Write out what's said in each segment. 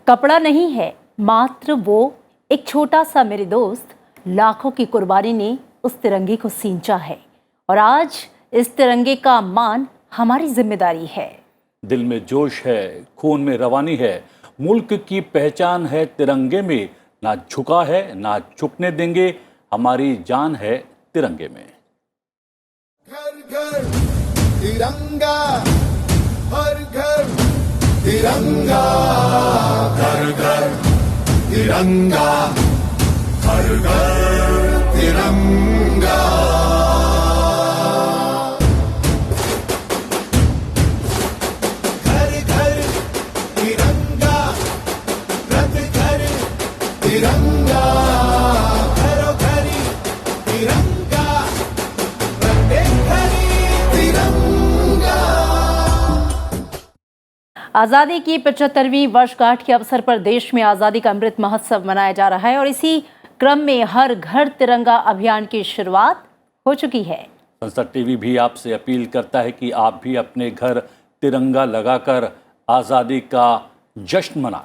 कपड़ा नहीं है, मात्र वो एक छोटा सा मेरे दोस्त, लाखों की कुर्बानी ने उस तिरंगे को सींचा है और आज इस तिरंगे का मान हमारी जिम्मेदारी है। दिल में जोश है, खून में रवानी है, मुल्क की पहचान है तिरंगे में। ना झुका है ना झुकने देंगे, हमारी जान है तिरंगे में। घर घर तिरंगा, हर घर तिरंगा, घर घर तिरंगा, हर घर तिरंगा। घर घर तिरंगा, रथ घर तिरंगा, घरों घरी तिरंगा, रथे घरी तिरंगा। आज़ादी की 75वीं वर्षगांठ के अवसर पर देश में आज़ादी का अमृत महोत्सव मनाया जा रहा है और इसी क्रम में हर घर तिरंगा अभियान की शुरुआत हो चुकी है। संसद टीवी भी आपसे अपील करता है कि आप भी अपने घर तिरंगा लगाकर आज़ादी का जश्न मनाएं।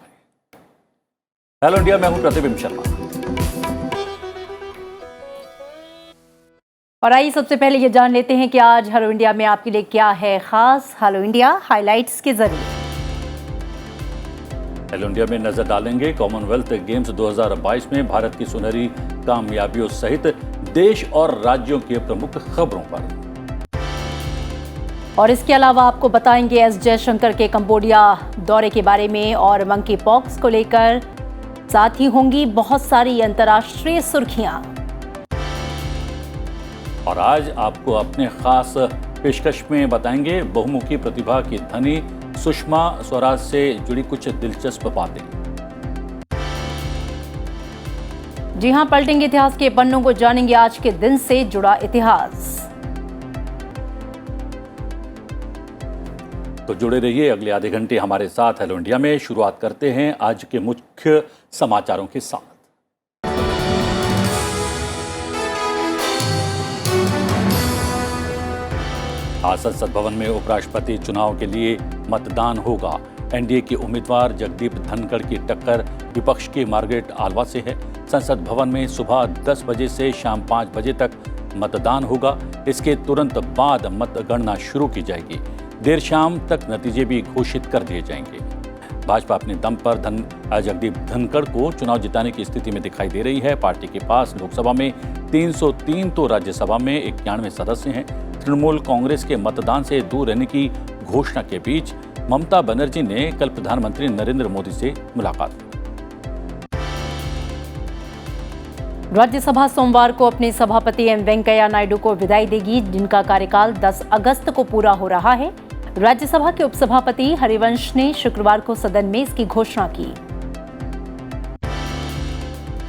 हेलो इंडिया, मैं हूं प्रतिबिंब शर्मा। और आइए सबसे पहले ये जान लेते हैं कि आज हेलो इंडिया में आपके लिए क्या है खास। हेलो इंडिया हाइलाइट्स के जरिए हेलो इंडिया में नजर डालेंगे कॉमनवेल्थ गेम्स 2022 में भारत की सुनहरी कामयाबियों सहित देश और राज्यों की प्रमुख खबरों पर। और इसके अलावा आपको बताएंगे एस जयशंकर के कंबोडिया दौरे के बारे में और मंकी पॉक्स को लेकर, साथ ही होंगी बहुत सारी अंतर्राष्ट्रीय सुर्खियां। और आज आपको अपने खास पेशकश में बताएंगे बहुमुखी प्रतिभा की धनी सुषमा स्वराज से जुड़ी कुछ दिलचस्प बातें। जी हां, पलटेंगे इतिहास के पन्नों को, जानेंगे आज के दिन से जुड़ा इतिहास। तो जुड़े रहिए अगले आधे घंटे हमारे साथ हेलो इंडिया में। शुरुआत करते हैं आज के मुख्य समाचारों के साथ। आज संसद भवन में उपराष्ट्रपति चुनाव के लिए मतदान होगा। एनडीए के उम्मीदवार जगदीप धनखड़ की टक्कर विपक्ष की मार्गरेट आल्वा से है। संसद भवन में सुबह 10 बजे से शाम 5 बजे तक मतदान होगा। इसके तुरंत बाद मतगणना शुरू की जाएगी। देर शाम तक नतीजे भी घोषित कर दिए जाएंगे। भाजपा अपने दम पर जगदीप धनखड़ को चुनाव जिताने की स्थिति में दिखाई दे रही है। पार्टी के पास लोकसभा में 303 तो राज्यसभा में 91 सदस्य हैं। तृणमूल कांग्रेस के मतदान से दूर रहने की घोषणा के बीच ममता बनर्जी ने कल प्रधानमंत्री नरेंद्र मोदी से मुलाकात की। राज्यसभा सोमवार को अपने सभापति एम वेंकैया नायडू को विदाई देगी, जिनका कार्यकाल 10 अगस्त को पूरा हो रहा है। राज्यसभा के उपसभापति हरिवंश ने शुक्रवार को सदन में इसकी घोषणा की।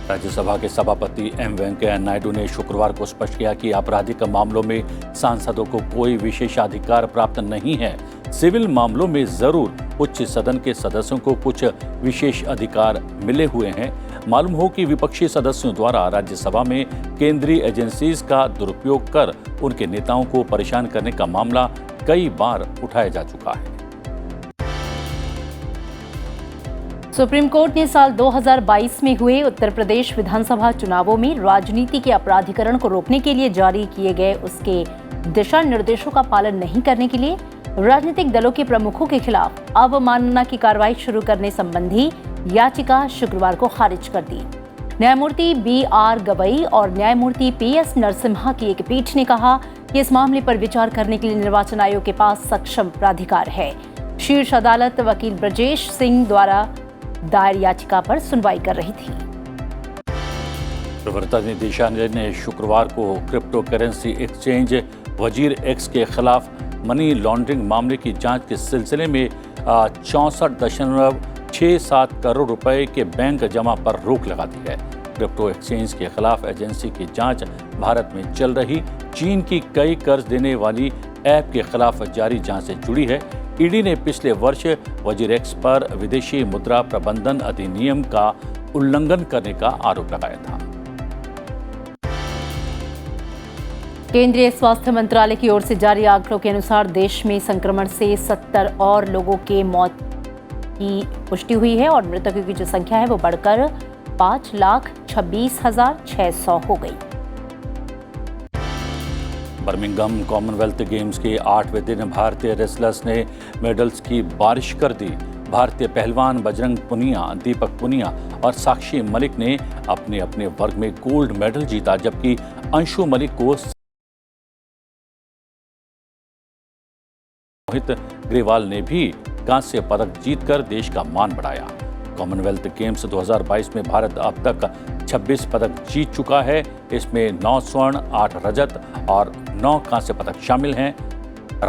राज्यसभा के सभापति एम वेंकैया नायडू ने शुक्रवार को स्पष्ट किया कि आपराधिक मामलों में सांसदों को कोई विशेषाधिकार प्राप्त नहीं है। सिविल मामलों में जरूर उच्च सदन के सदस्यों को कुछ विशेष अधिकार मिले हुए हैं। मालूम हो कि विपक्षी सदस्यों द्वारा राज्यसभा में केंद्रीय एजेंसीज का दुरुपयोग कर उनके नेताओं को परेशान करने का मामला कई बार उठाया जा चुका है। सुप्रीम कोर्ट ने साल 2022 में हुए उत्तर प्रदेश विधानसभा चुनावों में राजनीति के अपराधीकरण को रोकने के लिए जारी किए गए उसके दिशा निर्देशों का पालन नहीं करने के लिए राजनीतिक दलों के प्रमुखों के खिलाफ अवमानना की कार्रवाई शुरू करने संबंधी याचिका शुक्रवार को खारिज कर दी। न्यायमूर्ति BR गवई और न्यायमूर्ति PS नरसिम्हा की एक पीठ ने कहा कि इस मामले पर विचार करने के लिए निर्वाचन आयोग के पास सक्षम प्राधिकार है। शीर्ष अदालत वकील ब्रजेश सिंह द्वारा दायर याचिका पर सुनवाई कर रही थी। प्रवर्तन निदेशालय ने शुक्रवार को क्रिप्टो करेंसी एक्सचेंज वजीर एक्स के खिलाफ मनी लॉन्ड्रिंग मामले की जांच के सिलसिले में 64.67 करोड़ रुपए के बैंक जमा पर रोक लगा दी है। क्रिप्टो एक्सचेंज के खिलाफ एजेंसी की जांच भारत में चल रही चीन की कई कर्ज देने वाली ऐप के खिलाफ जारी जांच से जुड़ी है। ईडी ने पिछले वर्ष वजीर एक्स पर विदेशी मुद्रा प्रबंधन अधिनियम का उल्लंघन करने का आरोप लगाया था। केंद्रीय स्वास्थ्य मंत्रालय की ओर से जारी आंकड़ों के अनुसार देश में संक्रमण से 70 और लोगों के मौत की पुष्टि हुई है और मृतकों की जो संख्या है वो बढ़कर 5,26,600 हो गई। बर्मिंघम कॉमनवेल्थ गेम्स के 8वें दिन भारतीय रेसलर्स ने मेडल्स की बारिश कर दी। भारतीय पहलवान बजरंग पुनिया, दीपक पुनिया और साक्षी मलिक ने अपने अपने वर्ग में गोल्ड मेडल जीता, जबकि अंशु मलिक को मोहित ग्रेवाल ने भी कांस्य पदक जीतकर देश का मान बढ़ाया। कॉमनवेल्थ गेम्स 2022 में भारत अब तक 26 पदक जीत चुका है। इसमें 9 स्वर्ण, 8 रजत और 9 कांस्य पदक शामिल हैं।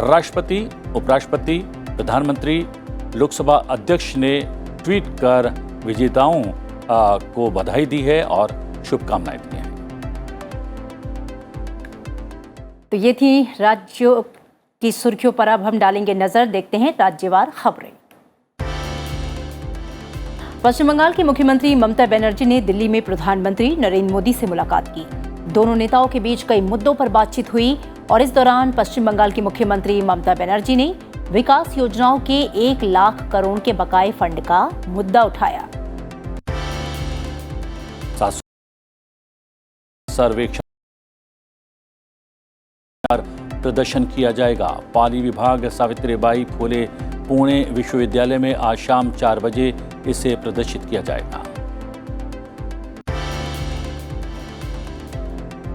राष्ट्रपति, उपराष्ट्रपति, प्रधानमंत्री, लोकसभा अध्यक्ष ने ट्वीट कर विजेताओं को बधाई दी है और शुभकामनाएं दी हैं। तो ये थी राज्यों की सुर्खियों पर। अब हम डालेंगे नजर, देखते हैं राज्यवार खबरें। पश्चिम बंगाल की मुख्यमंत्री ममता बनर्जी ने दिल्ली में प्रधानमंत्री नरेंद्र मोदी से मुलाकात की। दोनों नेताओं के बीच कई मुद्दों पर बातचीत हुई और इस दौरान पश्चिम बंगाल की मुख्यमंत्री ममता बनर्जी ने विकास योजनाओं के 1 लाख करोड़ के बकाये फंड का मुद्दा उठाया। सर्वेक्षण प्रदर्शन किया जाएगा। पाली विभाग सावित्रीबाई फुले पुणे विश्वविद्यालय में आज शाम 4 बजे इसे प्रदर्शित किया जाएगा।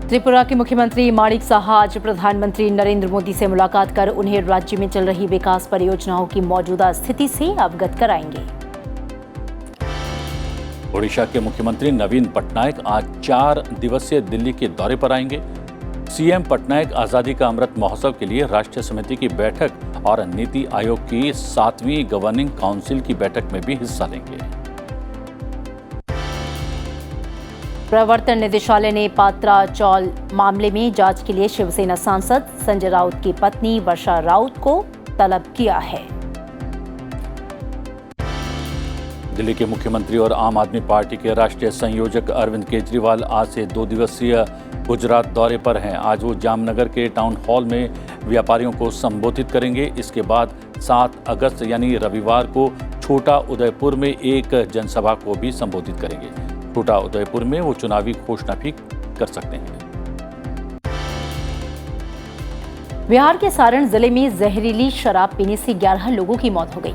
त्रिपुरा के मुख्यमंत्री माणिक साहा आज प्रधानमंत्री नरेंद्र मोदी से मुलाकात कर उन्हें राज्य में चल रही विकास परियोजनाओं की मौजूदा स्थिति से अवगत कराएंगे। ओडिशा के मुख्यमंत्री नवीन पटनायक आज 4 दिवसीय दिल्ली के दौरे पर आएंगे। सीएम पटनायक आजादी का अमृत महोत्सव के लिए राष्ट्रीय समिति की बैठक और नीति आयोग की 7वीं गवर्निंग काउंसिल की बैठक में भी हिस्सा लेंगे। प्रवर्तन निदेशालय ने पात्रा चौल मामले में जांच के लिए शिवसेना सांसद संजय राउत की पत्नी वर्षा राउत को तलब किया है। दिल्ली के मुख्यमंत्री और आम आदमी पार्टी के राष्ट्रीय संयोजक अरविंद केजरीवाल आज से 2 दिवसीय गुजरात दौरे पर हैं। आज वो जामनगर के टाउन हॉल में व्यापारियों को संबोधित करेंगे। इसके बाद 7 अगस्त यानी रविवार को छोटा उदयपुर में एक जनसभा को भी संबोधित करेंगे। छोटा उदयपुर में वो चुनावी घोषणा भी कर सकते हैं। बिहार के सारण जिले में जहरीली शराब पीने से 11 लोगों की मौत हो गई।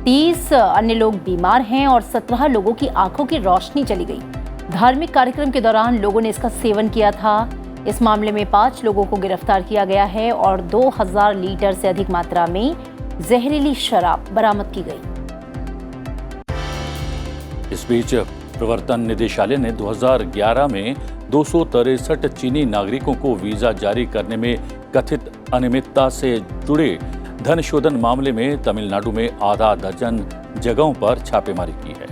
30 अन्य लोग बीमार हैं और 17 लोगों की आंखों की रोशनी चली गई। धार्मिक कार्यक्रम के दौरान लोगों ने इसका सेवन किया था। इस मामले में 5 लोगों को गिरफ्तार किया गया है और 2000 लीटर से अधिक मात्रा में जहरीली शराब बरामद की गई। इस बीच प्रवर्तन निदेशालय ने 2011 में 263 चीनी नागरिकों को वीजा जारी करने में कथित अनियमितता से जुड़े धन शोधन मामले में तमिलनाडु में आधा दर्जन जगहों पर छापेमारी की है।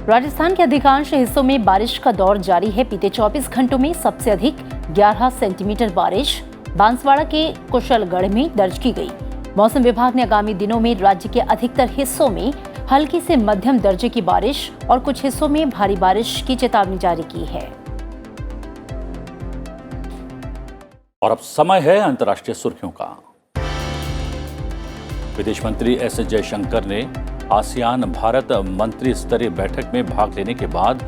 राजस्थान के अधिकांश हिस्सों में बारिश का दौर जारी है। बीते 24 घंटों में सबसे अधिक 11 सेंटीमीटर बारिश बांसवाड़ा के कुशलगढ़ में दर्ज की गई। मौसम विभाग ने आगामी दिनों में राज्य के अधिकतर हिस्सों में हल्की से मध्यम दर्जे की बारिश और कुछ हिस्सों में भारी बारिश की चेतावनी जारी की है। और अब समय है अंतर्राष्ट्रीय सुर्खियों का। विदेश मंत्री एस जयशंकर ने आसियान भारत मंत्री स्तरीय बैठक में भाग लेने के बाद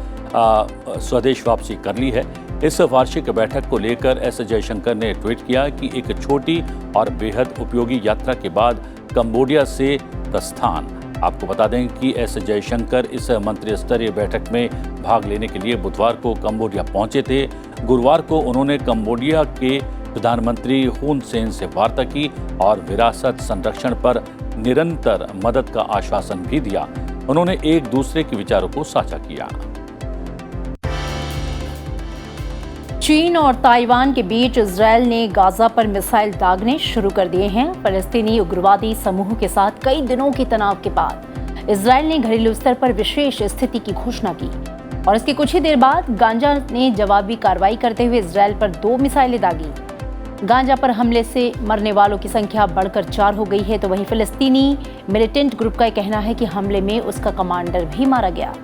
स्वदेश वापसी कर ली है। इस वार्षिक बैठक को लेकर एस जयशंकर ने ट्वीट किया कि एक छोटी और बेहद उपयोगी यात्रा के बाद कंबोडिया से प्रस्थान। आपको बता दें कि एस जयशंकर इस मंत्री स्तरीय बैठक में भाग लेने के लिए बुधवार को कंबोडिया पहुंचे थे। गुरुवार को उन्होंने कंबोडिया के प्रधानमंत्री हुन सेन से वार्ता की और विरासत संरक्षण पर निरंतर मदद का आश्वासन भी दिया। उन्होंने एक दूसरे के विचारों को साझा किया। चीन और ताइवान के बीच इजरायल ने गाजा पर मिसाइल दागने शुरू कर दिए हैं। फलस्तीनी उग्रवादी समूह के साथ कई दिनों के तनाव के बाद इजरायल ने घरेलू स्तर पर विशेष स्थिति की घोषणा की और इसके कुछ ही देर बाद गाजा ने जवाबी कार्रवाई करते हुए इजरायल पर 2 मिसाइलें दागी। गाजा पर हमले से मरने वालों की संख्या बढ़कर 4 हो गई है, तो वहीं फिलिस्तीनी मिलिटेंट ग्रुप का कहना है कि हमले में उसका कमांडर भी मारा गया।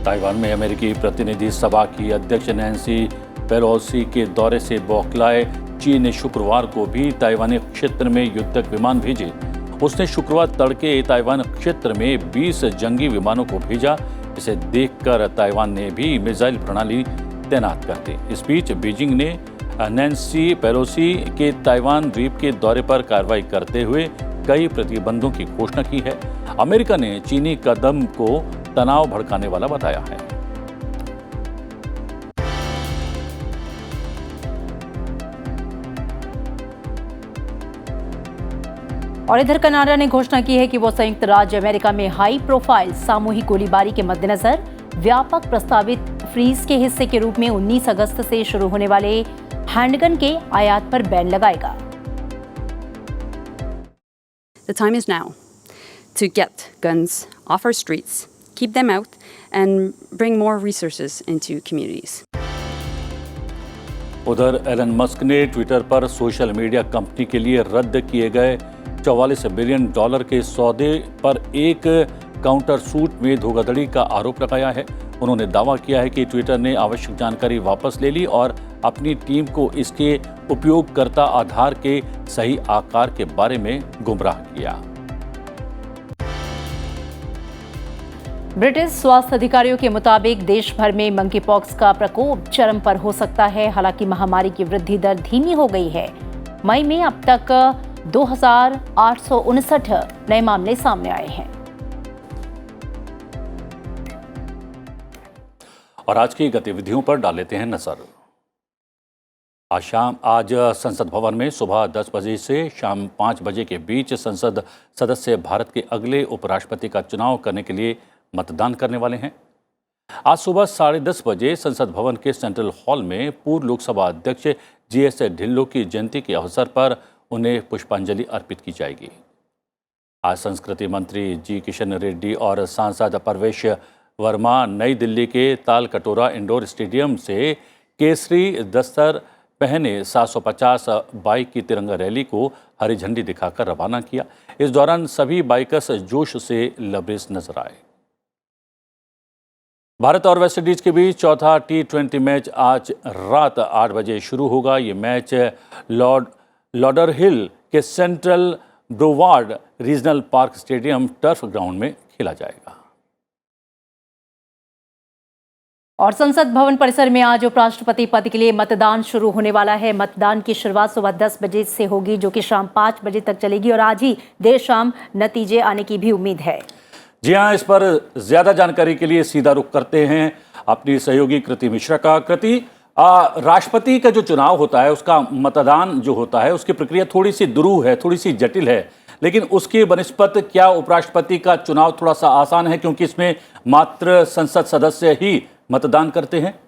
ताइवान में अमेरिकी प्रतिनिधि सभा की अध्यक्ष नैन्सी पेलोसी के दौरे से बौखलाए चीन ने शुक्रवार को भी ताइवानी क्षेत्र में युद्धक विमान भेजे। उसने शुक्रवार तड़के ताइवान क्षेत्र में 20 जंगी विमानों को भेजा। इसे देखकर ताइवान ने भी मिसाइल प्रणाली तैनात कर दी। इस बीच बीजिंग ने नैन्सी पेलोसी के ताइवान द्वीप के दौरे पर कार्रवाई करते हुए कई प्रतिबंधों की घोषणा की है। अमेरिका ने चीनी कदम को तनाव भड़काने वाला बताया है। और इधर कनाडा ने घोषणा की है कि वो संयुक्त राज्य अमेरिका में हाई प्रोफाइल सामूहिक गोलीबारी के मद्देनजर व्यापक प्रस्तावित फ्रीज के हिस्से के रूप में 19 अगस्त से शुरू होने वाले हैंडगन के आयात पर बैन लगाएगा। The time is now to get guns off our streets, keep them out, and bring more resources into communities. उधर एलन मस्क ने ट्विटर पर सोशल मीडिया कंपनी के लिए रद्द किए गए $44 बिलियन के सौदे पर एक काउंटर सूट में धोखाधड़ी का आरोप लगाया है। उन्होंने दावा किया है कि ट्विटर ने आवश्यक जानकारी वापस ले ली और अपनी टीम को इसके उपयोगकर्ता आधार के सही आकार के बारे में गुमराह किया। ब्रिटिश स्वास्थ्य अधिकारियों के मुताबिक देश भर में मंकी पॉक्स का प्रकोप चरम पर हो सकता है। हालांकि महामारी की वृद्धि दर धीमी हो गई है। मई में अब तक 2,859 नए मामले सामने आए हैं। और आज की गतिविधियों पर डाल लेते हैं नजर। आज संसद भवन में सुबह 10 बजे से शाम 5 बजे के बीच संसद सदस्य भारत के अगले उपराष्ट्रपति का चुनाव करने के लिए मतदान करने वाले हैं। आज सुबह 10:30 बजे संसद भवन के सेंट्रल हॉल में पूर्व लोकसभा अध्यक्ष GS ढिल्लों की जयंती के अवसर पर उन्हें पुष्पांजलि अर्पित की जाएगी। आज संस्कृति मंत्री जी किशन रेड्डी और सांसद परवेश वर्मा नई दिल्ली के तालकटोरा इंडोर स्टेडियम से केसरी दस्तर पहने 750 बाइक की तिरंगा रैली को हरी झंडी दिखाकर रवाना किया। इस दौरान सभी बाइकर्स जोश से लबरेज नजर आए। भारत और वेस्टइंडीज के बीच चौथा T20 मैच आज रात 8 बजे शुरू होगा। ये मैच लॉडरहिल के central Broward regional park stadium turf ground में खेला जाएगा। और संसद भवन परिसर में आज उपराष्ट्रपति पद के लिए मतदान शुरू होने वाला है। मतदान की शुरुआत सुबह 10 बजे से होगी, जो कि शाम 5 बजे तक चलेगी और आज ही देर शाम नतीजे आने की भी उम्मीद है। जी हाँ, इस पर ज्यादा जानकारी के लिए सीधा रुख करते हैं अपनी सहयोगी कृति मिश्रा का। कृति, राष्ट्रपति का जो चुनाव होता है उसका मतदान जो होता है उसकी प्रक्रिया थोड़ी सी दुरूह है, थोड़ी सी जटिल है, लेकिन उसके बनिस्पत क्या उपराष्ट्रपति का चुनाव थोड़ा सा आसान है क्योंकि इसमें मात्र संसद सदस्य ही मतदान करते हैं?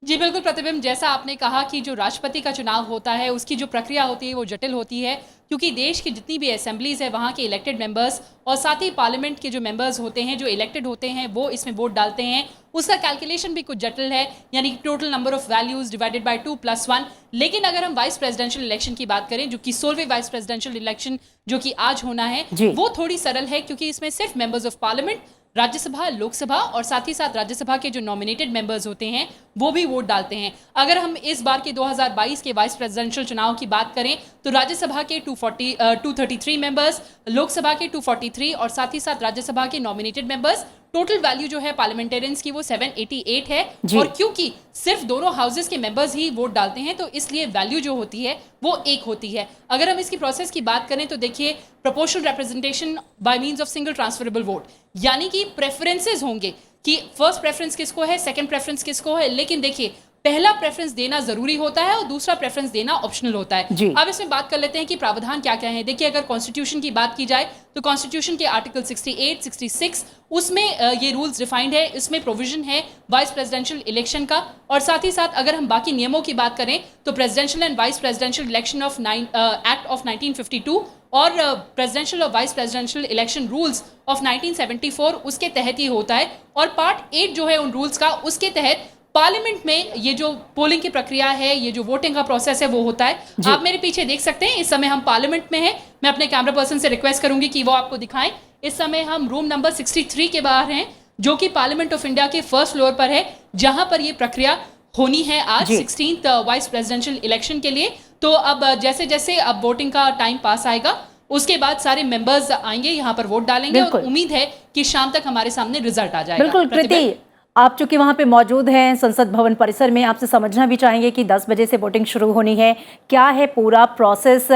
जी बिल्कुल प्रतिबिंब, जैसा आपने कहा कि जो राष्ट्रपति का चुनाव होता है उसकी जो प्रक्रिया होती है वो जटिल होती है, क्योंकि देश की जितनी भी असेंबलीज है वहाँ के इलेक्टेड मेंबर्स और साथ ही पार्लियामेंट के जो मेंबर्स होते हैं जो इलेक्टेड होते हैं वो इसमें वोट डालते हैं। उसका कैलकुलेशन भी कुछ जटिल है, यानी total number of values divided by 2+1। लेकिन अगर हम वाइस प्रेसिडेंशियल इलेक्शन की बात करें, जो कि 16वें वाइस प्रेसिडेंशियल इलेक्शन जो कि आज होना है, वो थोड़ी सरल है क्योंकि इसमें सिर्फ members of parliament, Rajya Sabha, Lok Sabha और साथ ही साथ राज्यसभा के जो नॉमिनेटेड मेंबर्स होते हैं वो भी वोट डालते हैं। अगर हम इस बार के 2022 के वाइस प्रेसिडेंशियल चुनाव की बात करें तो राज्यसभा के 233 मेंबर्स, लोकसभा के 243 और साथ ही साथ राज्यसभा के नॉमिनेटेड मेंबर्स, टोटल वैल्यू जो है पार्लियामेंटेरियंस की वो 788 है। और क्योंकि सिर्फ दोनों हाउसेस के मेंबर्स ही वोट डालते हैं तो इसलिए वैल्यू जो होती है वो एक होती है। अगर हम इसकी प्रोसेस की बात करें तो देखिए, proportional representation by means of single transferable vote, यानी कि प्रेफरेंसेस होंगे कि फर्स्ट प्रेफरेंस किसको है, सेकंड प्रेफरेंस किसको है, लेकिन देखिए पहला प्रेफरेंस देना जरूरी होता है और दूसरा प्रेफरेंस देना ऑप्शनल होता है। अब इसमें बात कर लेते हैं कि प्रावधान क्या क्या है। देखिए, अगर कॉन्स्टिट्यूशन की बात की जाए तो कॉन्स्टिट्यूशन के आर्टिकल 68, 66 उसमें ये रूल्स डिफाइंड है। इसमें प्रोविजन है वाइस प्रेसिडेंशियल इलेक्शन का, और साथ ही साथ अगर हम बाकी नियमों की बात करें तो presidential and vice presidential election of act of 1952 और प्रेसिडेंशियल और vice presidential election rules of 1974 उसके तहत ही होता है। और पार्ट 8 जो है उन रूल्स का, उसके तहत पार्लियामेंट में ये जो पोलिंग की प्रक्रिया है, ये जो वोटिंग का प्रोसेस है वो होता है। आप मेरे पीछे देख सकते हैं, इस समय हम पार्लियामेंट में हैं। मैं अपने कैमरा पर्सन से रिक्वेस्ट करूंगी कि वो आपको दिखाएं। इस समय हम रूम नंबर 63 के बाहर हैं, जो कि पार्लियामेंट ऑफ इंडिया के फर्स्ट फ्लोर पर है, जहां पर ये प्रक्रिया होनी है आज 16th वाइस प्रेसिडेंशियल इलेक्शन के लिए। तो अब जैसे जैसे अब वोटिंग का टाइम पास आएगा उसके बाद सारे मेंबर्स आएंगे यहाँ पर वोट डालेंगे और बिल्कुल। उम्मीद है कि शाम तक हमारे सामने रिजल्ट आ जाएगा। बिल्कुल प्रतिभा? कृति, आप चूंकि वहां पे मौजूद हैं संसद भवन परिसर में, आपसे समझना भी चाहेंगे कि 10 बजे से वोटिंग शुरू होनी है, क्या है पूरा प्रोसेस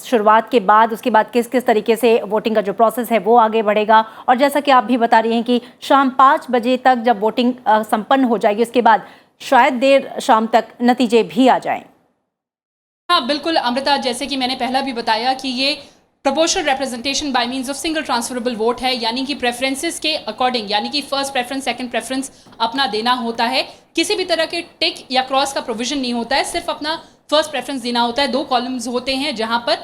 शुरुआत के बाद, उसके बाद किस किस तरीके से वोटिंग का जो प्रोसेस है वो आगे बढ़ेगा, और जैसा कि आप भी बता रही हैं कि शाम 5 बजे तक जब वोटिंग संपन्न हो जाएगी उसके बाद शायद देर शाम तक नतीजे भी आ जाएं। हाँ बिल्कुल अमृता, जैसे कि मैंने पहला भी बताया कि ये proportional representation by means of single transferable vote है, यानी कि प्रेफरेंसेस के अकॉर्डिंग, यानी कि फर्स्ट प्रेफरेंस सेकंड प्रेफरेंस अपना देना होता है। किसी भी तरह के टिक या क्रॉस का प्रोविजन नहीं होता है, सिर्फ अपना फर्स्ट प्रेफरेंस देना होता है। 2 कॉलम्स होते हैं जहां पर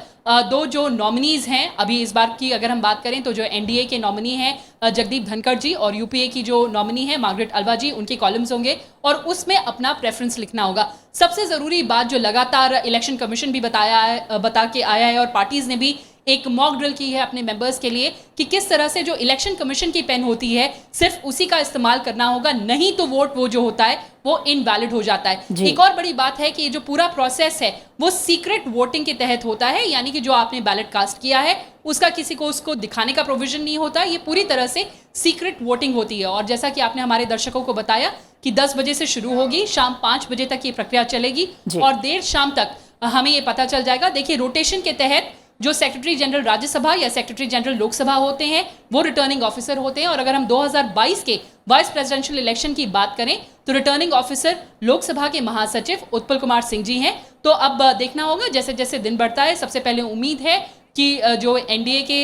2 जो नॉमिनीज हैं, अभी इस बार की अगर हम बात करें तो जो एनडीए के नॉमिनी हैं जगदीप धनखड़ जी और यूपीए की जो नॉमिनी है मार्गरेट अल्वा जी, उनके कॉलम्स होंगे और उसमें अपना प्रेफरेंस लिखना होगा। सबसे ज़रूरी बात जो लगातार इलेक्शन कमीशन भी बता के आया है और पार्टीज़ ने भी एक मॉक ड्रिल की है अपने मेंबर्स के लिए कि किस तरह से जो इलेक्शन कमीशन की पेन होती है सिर्फ उसी का इस्तेमाल करना होगा, नहीं तो वोट वो जो होता है वो इनवैलिड हो जाता है। एक और बड़ी बात है कि ये जो पूरा प्रोसेस है वो सीक्रेट वोटिंग के तहत होता है, यानी कि जो आपने बैलेट कास्ट किया है उसका किसी को उसको दिखाने का प्रोविजन नहीं होता, ये पूरी तरह से सीक्रेट वोटिंग होती है। और जैसा कि आपने हमारे दर्शकों को बताया कि 10 बजे से शुरू होगी, शाम 5 बजे तक ये प्रक्रिया चलेगी और देर शाम तक हमें ये पता चल जाएगा। देखिए, रोटेशन के तहत जो सेक्रेटरी जनरल राज्यसभा या सेक्रेटरी जनरल लोकसभा होते हैं वो रिटर्निंग ऑफिसर होते हैं, और अगर हम 2022 के वाइस प्रेसिडेंशियल इलेक्शन की बात करें तो रिटर्निंग ऑफिसर लोकसभा के महासचिव उत्पल कुमार सिंह जी हैं। तो अब देखना होगा जैसे जैसे दिन बढ़ता है। सबसे पहले उम्मीद है कि जो एनडीए के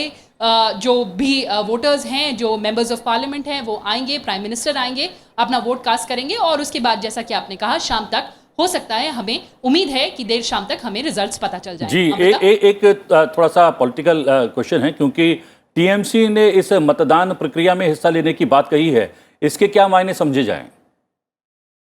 जो भी वोटर्स हैं, जो मेंबर्स ऑफ पार्लियामेंट हैं, वो आएंगे, प्राइम मिनिस्टर आएंगे, अपना वोट कास्ट करेंगे और उसके बाद जैसा कि आपने कहा शाम तक हो सकता है, हमें उम्मीद है कि देर शाम तक हमें रिजल्ट्स पता चल जाए। जी, एक थोड़ा सा पॉलिटिकल क्वेश्चन है, क्योंकि टीएमसी ने इस मतदान प्रक्रिया में हिस्सा लेने की बात कही है, इसके क्या मायने समझे जाएं?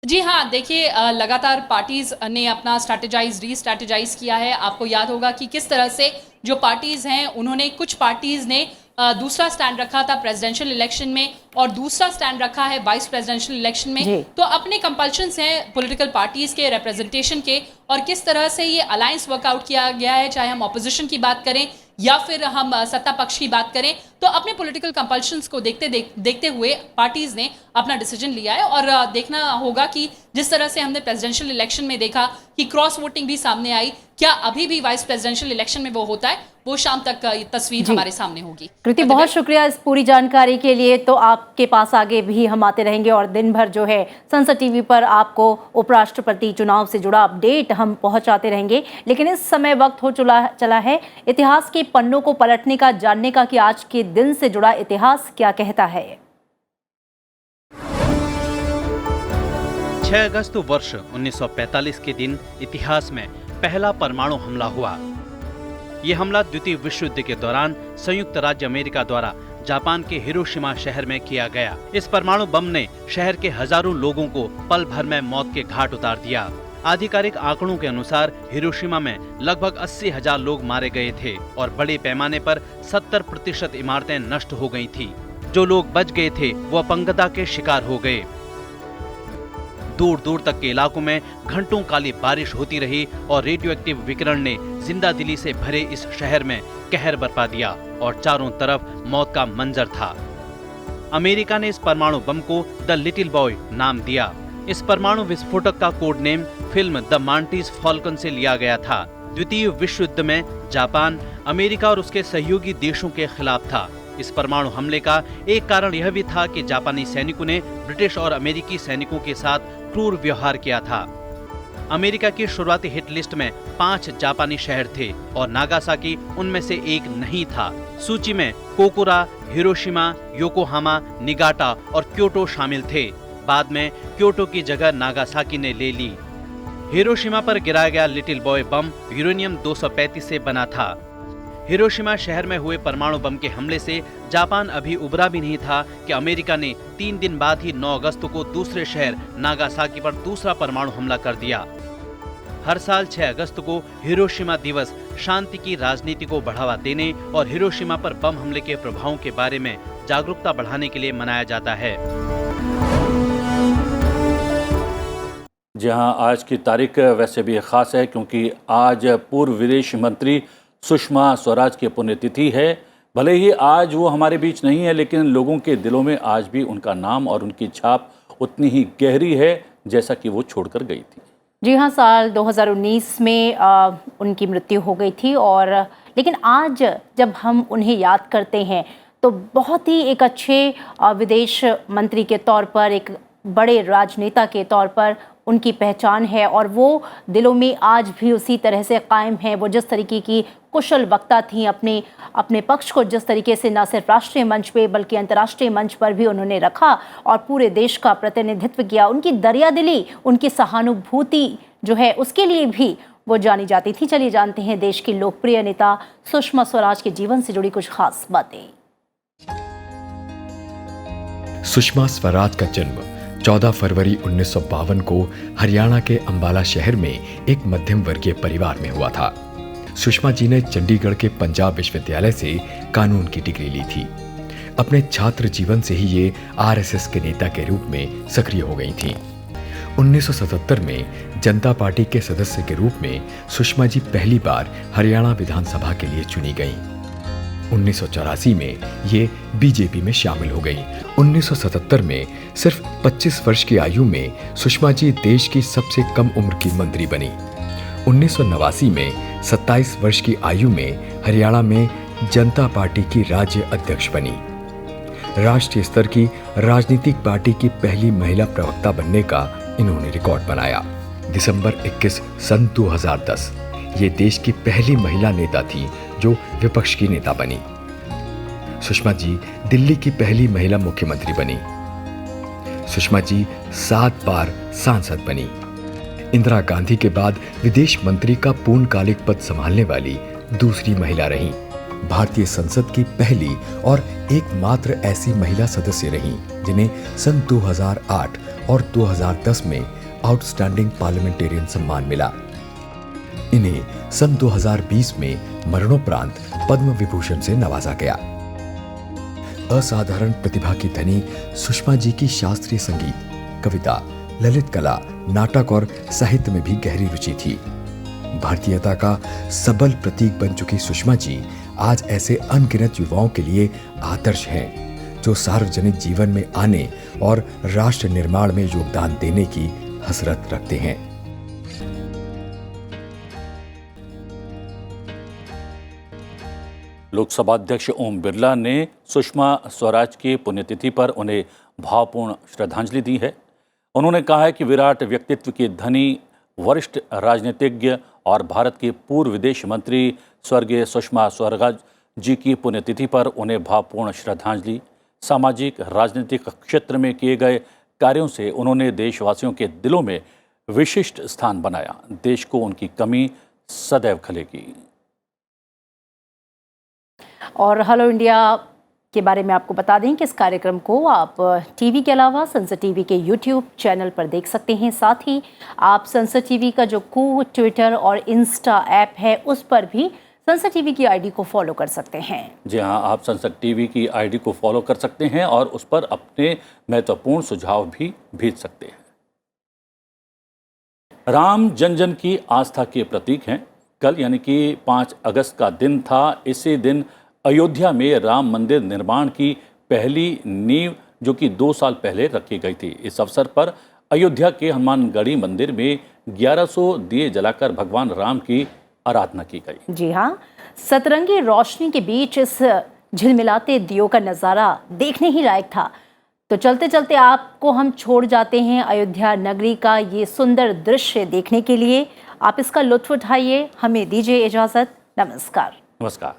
जी हाँ, देखिए लगातार पार्टीज ने अपना री-स्ट्रैटेजाइज किया है। आपको याद होगा कि किस तरह से जो पार्टीज हैं उन्होंने, कुछ पार्टीज ने दूसरा स्टैंड रखा था प्रेसिडेंशियल इलेक्शन में और दूसरा स्टैंड रखा है वाइस प्रेसिडेंशियल इलेक्शन में। तो अपने कंपल्शंस हैं पॉलिटिकल पार्टीज के रिप्रेजेंटेशन के, और किस तरह से ये अलायंस वर्कआउट किया गया है, चाहे हम ऑपोजिशन की बात करें या फिर हम सत्ता पक्ष की बात करें, तो अपने पॉलिटिकल कंपल्शंस को देखते हुए पार्टीज ने अपना डिसीजन लिया है। और देखना होगा कि जिस तरह से हमने प्रेसिडेंशियल इलेक्शन में देखा कि क्रॉस वोटिंग भी सामने आई, क्या अभी भी वाइस प्रेसिडेंशियल इलेक्शन में वो होता है, वो शाम तक तस्वीर हमारे सामने होगी। कृति, बहुत शुक्रिया इस पूरी जानकारी के लिए। तो आपके पास आगे भी हम आते रहेंगे और दिन भर जो है संसद टीवी पर आपको उपराष्ट्रपति चुनाव से जुड़ा अपडेट हम पहुंचाते रहेंगे। लेकिन इस समय वक्त हो चला है इतिहास के पन्नों को पलटने का, जानने का कि आज के दिन से जुड़ा इतिहास क्या कहता है। 6 अगस्त वर्ष 1945 के दिन इतिहास में पहला परमाणु हमला हुआ। ये हमला द्वितीय विश्व युद्ध के दौरान संयुक्त राज्य अमेरिका द्वारा जापान के हिरोशिमा शहर में किया गया। इस परमाणु बम ने शहर के हजारों लोगों को पल भर में मौत के घाट उतार दिया। आधिकारिक आंकड़ों के अनुसार हिरोशिमा में लगभग 80,000 लोग मारे गए थे और बड़े पैमाने पर 70% इमारतें नष्ट हो गई थी। जो लोग बच गए थे वो अपंगता के शिकार हो गए। दूर दूर तक के इलाकों में घंटों काली बारिश होती रही और रेडियो एक्टिव विकिरण ने जिंदा दिली से भरे इस शहर में कहर बरपा दिया और चारों तरफ मौत का मंजर था। अमेरिका ने इस परमाणु बम को द लिटिल बॉय नाम दिया। इस परमाणु विस्फोटक का code name film the Maltese Falcon से लिया गया था। द्वितीय विश्व युद्ध में जापान अमेरिका और उसके सहयोगी देशों के खिलाफ था। इस परमाणु हमले का एक कारण यह भी था कि जापानी सैनिकों ने ब्रिटिश और अमेरिकी सैनिकों के साथ क्रूर व्यवहार किया था। अमेरिका की शुरुआती हिट लिस्ट में 5 जापानी शहर थे और नागासाकी उनमें से एक नहीं था। सूची में कोकुरा, हिरोशिमा, योकोहामा, निगाटा और क्योटो शामिल थे। बाद में क्योटो की जगह नागासाकी ने ले ली। हिरोशिमा पर गिराया गया लिटिल बॉय बम यूरेनियम 235 से बना था। हिरोशिमा शहर में हुए परमाणु बम के हमले से जापान अभी उबरा भी नहीं था कि अमेरिका ने 3 दिन बाद ही 9 अगस्त को दूसरे शहर नागासाकी पर दूसरा परमाणु हमला कर दिया। हर साल 6 अगस्त को हिरोशिमा दिवस शांति की राजनीति को बढ़ावा देने और हिरोशिमा पर बम हमले के प्रभावों के बारे में जागरूकता बढ़ाने के लिए मनाया जाता है। जहां आज की तारीख वैसे भी ख़ास है क्योंकि आज पूर्व विदेश मंत्री सुषमा स्वराज की पुण्यतिथि है। भले ही आज वो हमारे बीच नहीं है, लेकिन लोगों के दिलों में आज भी उनका नाम और उनकी छाप उतनी ही गहरी है जैसा कि वो छोड़कर गई थी। जी हाँ, साल 2019 में उनकी मृत्यु हो गई थी और लेकिन आज जब हम उन्हें याद करते हैं तो बहुत ही एक अच्छे विदेश मंत्री के तौर पर, एक बड़े राजनेता के तौर पर उनकी पहचान है और वो दिलों में आज भी उसी तरह से कायम है। वो जिस तरीके की कुशल वक्ता थी, अपने पक्ष को जिस तरीके से न सिर्फ राष्ट्रीय मंच पे बल्कि अंतर्राष्ट्रीय मंच पर भी उन्होंने रखा और पूरे देश का प्रतिनिधित्व किया, उनकी दरियादिली, उनकी सहानुभूति जो है उसके लिए भी वो जानी जाती थी। चलिए जानते हैं देश की लोकप्रिय नेता सुषमा स्वराज के जीवन से जुड़ी कुछ खास बातें। सुषमा स्वराज का जन्म 14 फरवरी 1952 को हरियाणा के अंबाला शहर में एक मध्यम वर्गीय परिवार में हुआ था। सुषमा जी ने चंडीगढ़ के पंजाब विश्वविद्यालय से कानून की डिग्री ली थी। अपने छात्र जीवन से ही ये आरएसएस के नेता के रूप में सक्रिय हो गई थीं। 1977 में जनता पार्टी के सदस्य के रूप में सुषमा जी पहली बार हरियाणा विधानसभा के लिए चुनी गईं। 1984 में ये बीजेपी में शामिल हो गई। 1977 में सिर्फ 25 वर्ष की आयु में सुषमा जी देश की सबसे कम उम्र की मंत्री बनी। 1989 में 27 वर्ष की आयु में हरियाणा में जनता पार्टी की राज्य अध्यक्ष बनी। राष्ट्रीय स्तर की राजनीतिक पार्टी की पहली महिला प्रवक्ता बनने का इन्होंने रिकॉर्ड बनाया। दिसंबर 21 सन 2010 ये देश की पहली महिला नेता थी जो विपक्ष की नेता बनी। सुषमा जी दिल्ली की पहली महिला मुख्यमंत्री बनी। सुषमा जी 7 बार सांसद बनी। इंदिरा गांधी के बाद विदेश मंत्री का पूर्णकालिक पद संभालने वाली दूसरी महिला रहीं। भारतीय संसद की पहली और एकमात्र ऐसी महिला सदस्य रहीं जिन्हें सन 2008 और 2010 में आउटस्टैंडिंग पार्लियामेंटेरियन सम्मान मिला। इन्हें सन 2020 में मरणोपरांत पद्म विभूषण से नवाजा गया। असाधारण प्रतिभा की धनी सुषमा जी की शास्त्रीय संगीत, कविता, ललित कला, नाटक और साहित्य में भी गहरी रुचि थी। भारतीयता का सबल प्रतीक बन चुकी सुषमा जी आज ऐसे अनगिनत युवाओं के लिए आदर्श हैं जो सार्वजनिक जीवन में आने और राष्ट्र निर्माण में योगदान देने की हसरत रखते हैं। लोकसभा अध्यक्ष ओम बिरला ने सुषमा स्वराज की पुण्यतिथि पर उन्हें भावपूर्ण श्रद्धांजलि दी है। उन्होंने कहा है कि विराट व्यक्तित्व की धनी, वरिष्ठ राजनीतिज्ञ और भारत की पूर्व विदेश मंत्री स्वर्गीय सुषमा स्वराज जी की पुण्यतिथि पर उन्हें भावपूर्ण श्रद्धांजलि। सामाजिक राजनीतिक क्षेत्र में किए गए कार्यों से उन्होंने देशवासियों के दिलों में विशिष्ट स्थान बनाया। देश को उनकी कमी सदैव खलेगी। और हेलो इंडिया के बारे में आपको बता दें कि इस कार्यक्रम को आप टीवी के अलावा संसद टीवी के यूट्यूब चैनल पर देख सकते हैं। साथ ही आप संसद टीवी का जो ट्विटर और इंस्टा ऐप है उस पर भी संसद टीवी की आईडी को फॉलो कर सकते हैं। जी हाँ, आप संसद टीवी की आईडी को फॉलो कर सकते हैं और उस पर अपने महत्वपूर्ण सुझाव भी भेज सकते हैं। राम जन जन की आस्था के प्रतीक हैं। कल यानी कि 5 अगस्त का दिन था। इसी दिन अयोध्या में राम मंदिर निर्माण की पहली नींव जो कि 2 साल पहले रखी गई थी। इस अवसर पर अयोध्या के हनुमानगढ़ी मंदिर में 1100 दिए जलाकर भगवान राम की आराधना की गई। जी हाँ, सतरंगी रोशनी के बीच इस झिलमिलाते दियों का नज़ारा देखने ही लायक था। तो चलते चलते आपको हम छोड़ जाते हैं अयोध्या नगरी का ये सुंदर दृश्य देखने के लिए। आप इसका लुत्फ उठाइए। हमें दीजिए इजाज़त। नमस्कार। नमस्कार।